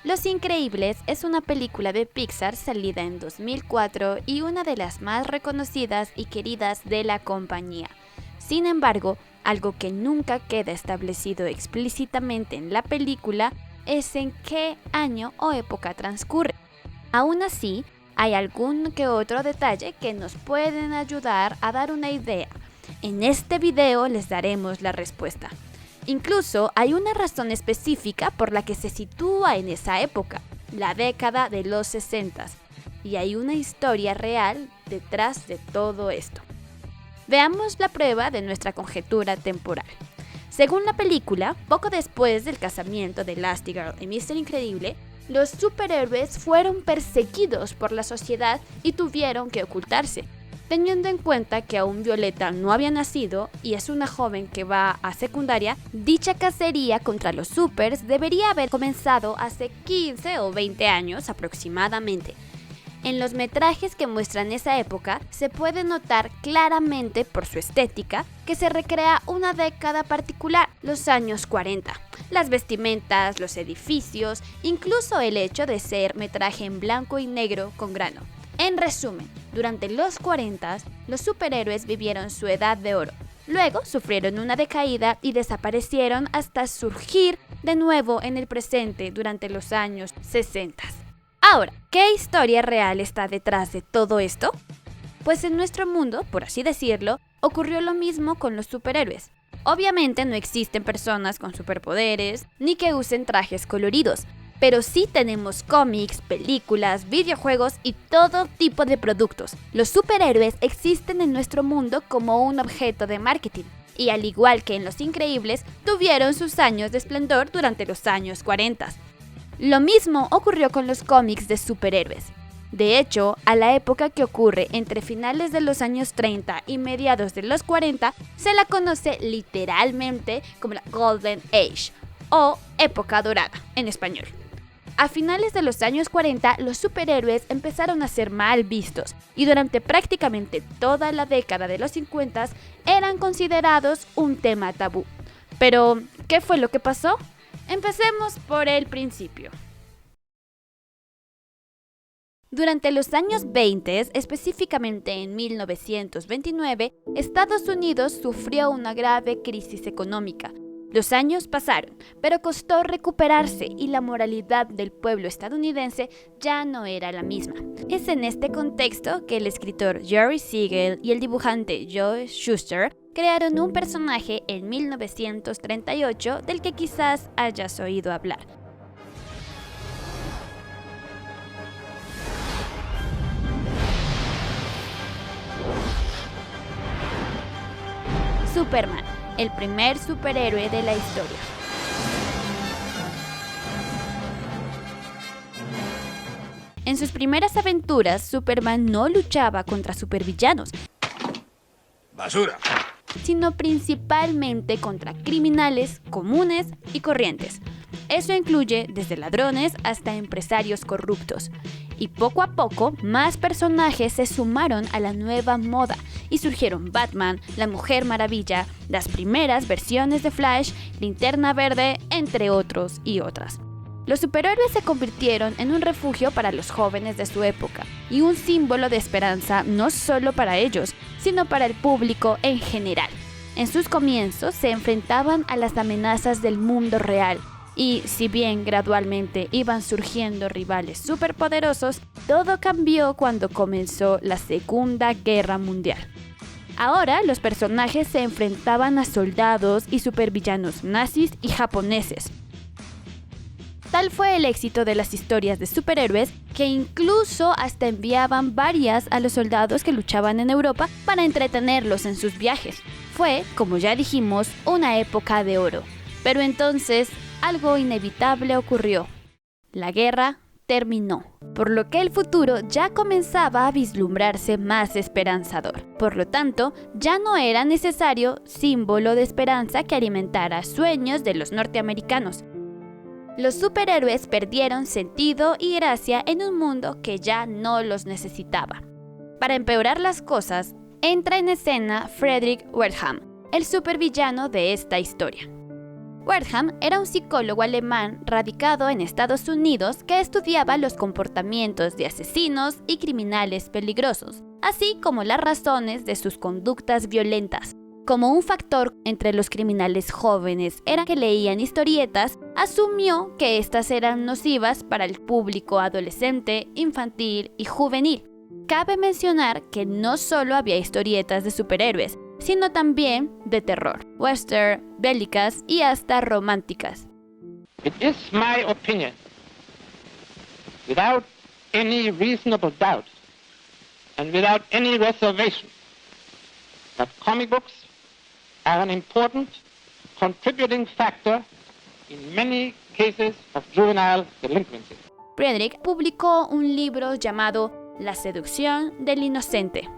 Los Increíbles es una película de Pixar salida en 2004 y una de las más reconocidas y queridas de la compañía. Sin embargo, algo que nunca queda establecido explícitamente en la película es en qué año o época transcurre. Aún así, hay algún que otro detalle que nos pueden ayudar a dar una idea. En este video les daremos la respuesta. Incluso hay una razón específica por la que se sitúa en esa época, la década de los 60, y hay una historia real detrás de todo esto. Veamos la prueba de nuestra conjetura temporal. Según la película, poco después del casamiento de Elastigirl y Mr. Increíble, los superhéroes fueron perseguidos por la sociedad y tuvieron que ocultarse. Teniendo en cuenta que aún Violeta no había nacido y es una joven que va a secundaria, dicha cacería contra los supers debería haber comenzado hace 15 o 20 años aproximadamente. En los metrajes que muestran esa época, se puede notar claramente por su estética que se recrea una década particular, los años 40. Las vestimentas, los edificios, incluso el hecho de ser metraje en blanco y negro con grano. En resumen, durante los 40, los superhéroes vivieron su edad de oro. Luego sufrieron una decaída y desaparecieron hasta surgir de nuevo en el presente durante los años 60. Ahora, ¿qué historia real está detrás de todo esto? Pues en nuestro mundo, por así decirlo, ocurrió lo mismo con los superhéroes. Obviamente no existen personas con superpoderes ni que usen trajes coloridos, pero sí tenemos cómics, películas, videojuegos y todo tipo de productos. Los superhéroes existen en nuestro mundo como un objeto de marketing, y al igual que en Los Increíbles, tuvieron sus años de esplendor durante los años 40. Lo mismo ocurrió con los cómics de superhéroes. De hecho, a la época que ocurre entre finales de los años 30 y mediados de los 40, se la conoce literalmente como la Golden Age, o época dorada en español. A finales de los años 40, los superhéroes empezaron a ser mal vistos y durante prácticamente toda la década de los 50 eran considerados un tema tabú. Pero, ¿qué fue lo que pasó? Empecemos por el principio. Durante los años 20, específicamente en 1929, Estados Unidos sufrió una grave crisis económica. Los años pasaron, pero costó recuperarse y la moralidad del pueblo estadounidense ya no era la misma. Es en este contexto que el escritor Jerry Siegel y el dibujante Joe Shuster crearon un personaje en 1938 del que quizás hayas oído hablar. Superman, el primer superhéroe de la historia. En sus primeras aventuras, Superman no luchaba contra supervillanos, ¡Basura! sino principalmente contra criminales comunes y corrientes. Eso incluye desde ladrones hasta empresarios corruptos. Y poco a poco, más personajes se sumaron a la nueva moda y surgieron Batman, la Mujer Maravilla, las primeras versiones de Flash, Linterna Verde, entre otros y otras. Los superhéroes se convirtieron en un refugio para los jóvenes de su época y un símbolo de esperanza no solo para ellos, sino para el público en general. En sus comienzos se enfrentaban a las amenazas del mundo real, y si bien gradualmente iban surgiendo rivales superpoderosos, todo cambió cuando comenzó la Segunda Guerra Mundial. Ahora los personajes se enfrentaban a soldados y supervillanos nazis y japoneses. Tal fue el éxito de las historias de superhéroes que incluso hasta enviaban varias a los soldados que luchaban en Europa para entretenerlos en sus viajes. Fue, como ya dijimos, una época de oro. Pero entonces, algo inevitable ocurrió. La guerra terminó, por lo que el futuro ya comenzaba a vislumbrarse más esperanzador. Por lo tanto, ya no era necesario símbolo de esperanza que alimentara sueños de los norteamericanos. Los superhéroes perdieron sentido y gracia en un mundo que ya no los necesitaba. Para empeorar las cosas, entra en escena Frederick Wertham, el supervillano de esta historia. Wertham era un psicólogo alemán radicado en Estados Unidos que estudiaba los comportamientos de asesinos y criminales peligrosos, así como las razones de sus conductas violentas. Como un factor entre los criminales jóvenes era que leían historietas, asumió que estas eran nocivas para el público adolescente, infantil y juvenil. Cabe mencionar que no solo había historietas de superhéroes, sino también de terror, western, bélicas y hasta románticas. It is my opinion, without any reasonable doubt and without any reservation, that comic books are an important contributing factor in many cases of juvenile delinquency. Friedrich publicó un libro llamado La seducción del inocente.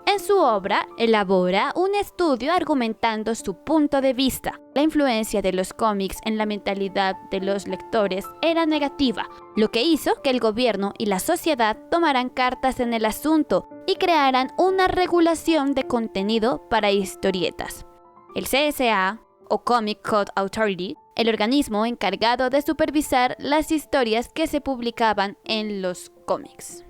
En su obra, elabora un estudio argumentando su punto de vista. La influencia de los cómics en la mentalidad de los lectores era negativa, lo que hizo que el gobierno y la sociedad tomaran cartas en el asunto y crearan una regulación de contenido para historietas. El CSA, o Comic Code Authority, el organismo encargado de supervisar las historias que se publicaban en los cómics.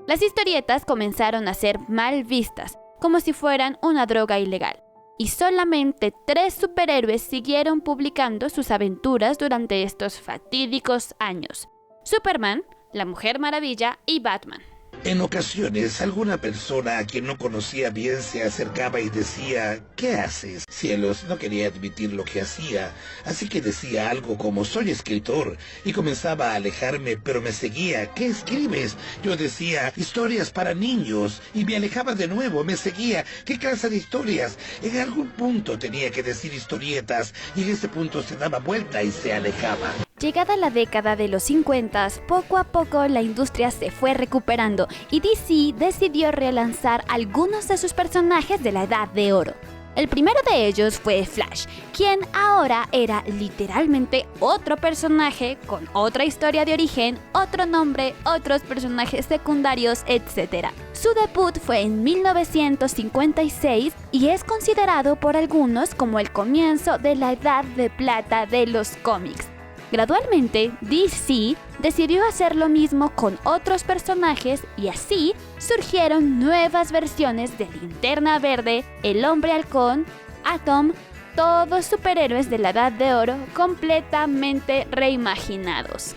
Las historietas comenzaron a ser mal vistas, como si fueran una droga ilegal, y solamente 3 superhéroes siguieron publicando sus aventuras durante estos fatídicos años: Superman, la Mujer Maravilla y Batman. En ocasiones, alguna persona a quien no conocía bien se acercaba y decía: ¿qué haces? Cielos, no quería admitir lo que hacía, así que decía algo como: soy escritor, y comenzaba a alejarme, pero me seguía. ¿Qué escribes? Yo decía: historias para niños, y me alejaba de nuevo, me seguía. ¿Qué clase de historias? En algún punto tenía que decir historietas, y en ese punto se daba vuelta y se alejaba. Llegada la década de los 50, poco a poco la industria se fue recuperando y DC decidió relanzar algunos de sus personajes de la Edad de Oro. El primero de ellos fue Flash, quien ahora era literalmente otro personaje con otra historia de origen, otro nombre, otros personajes secundarios, etc. Su debut fue en 1956 y es considerado por algunos como el comienzo de la Edad de Plata de los cómics. Gradualmente, DC decidió hacer lo mismo con otros personajes y así surgieron nuevas versiones de Linterna Verde, el Hombre Halcón, Atom, todos superhéroes de la Edad de Oro completamente reimaginados.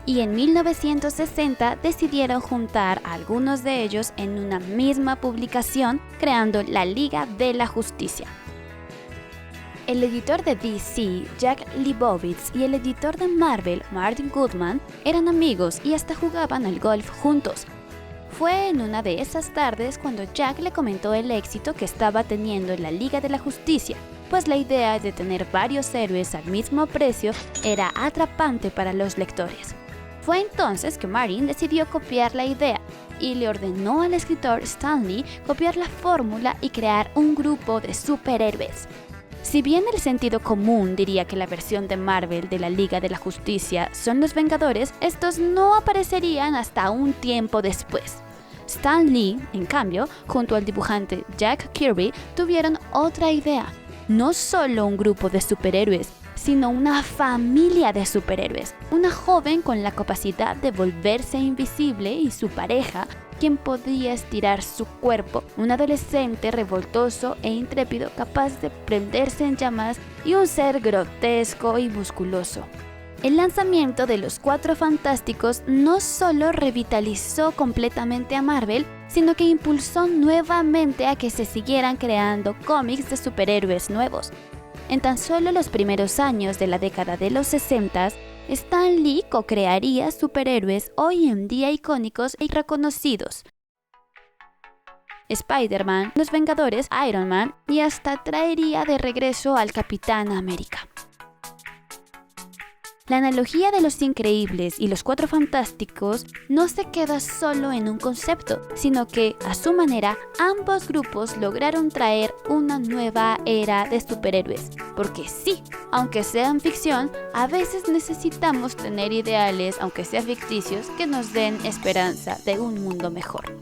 Y en 1960 decidieron juntar a algunos de ellos en una misma publicación, creando la Liga de la Justicia. El editor de DC, Jack Leibowitz, y el editor de Marvel, Martin Goodman, eran amigos y hasta jugaban al golf juntos. Fue en una de esas tardes cuando Jack le comentó el éxito que estaba teniendo la Liga de la Justicia, pues la idea de tener varios héroes al mismo precio era atrapante para los lectores. Fue entonces que Martin decidió copiar la idea y le ordenó al escritor Stan Lee copiar la fórmula y crear un grupo de superhéroes. Si bien el sentido común diría que la versión de Marvel de la Liga de la Justicia son los Vengadores, estos no aparecerían hasta un tiempo después. Stan Lee, en cambio, junto al dibujante Jack Kirby, tuvieron otra idea. No solo un grupo de superhéroes, sino una familia de superhéroes. Una joven con la capacidad de volverse invisible y su pareja, quien podía estirar su cuerpo, un adolescente revoltoso e intrépido capaz de prenderse en llamas y un ser grotesco y musculoso. El lanzamiento de los Cuatro Fantásticos no solo revitalizó completamente a Marvel, sino que impulsó nuevamente a que se siguieran creando cómics de superhéroes nuevos. En tan solo los primeros años de la década de los 60, Stan Lee co-crearía superhéroes hoy en día icónicos y reconocidos: Spider-Man, Los Vengadores, Iron Man y hasta traería de regreso al Capitán América. La analogía de Los Increíbles y Los Cuatro Fantásticos no se queda solo en un concepto, sino que, a su manera, ambos grupos lograron traer una nueva era de superhéroes. Porque sí, aunque sean ficción, a veces necesitamos tener ideales, aunque sean ficticios, que nos den esperanza de un mundo mejor.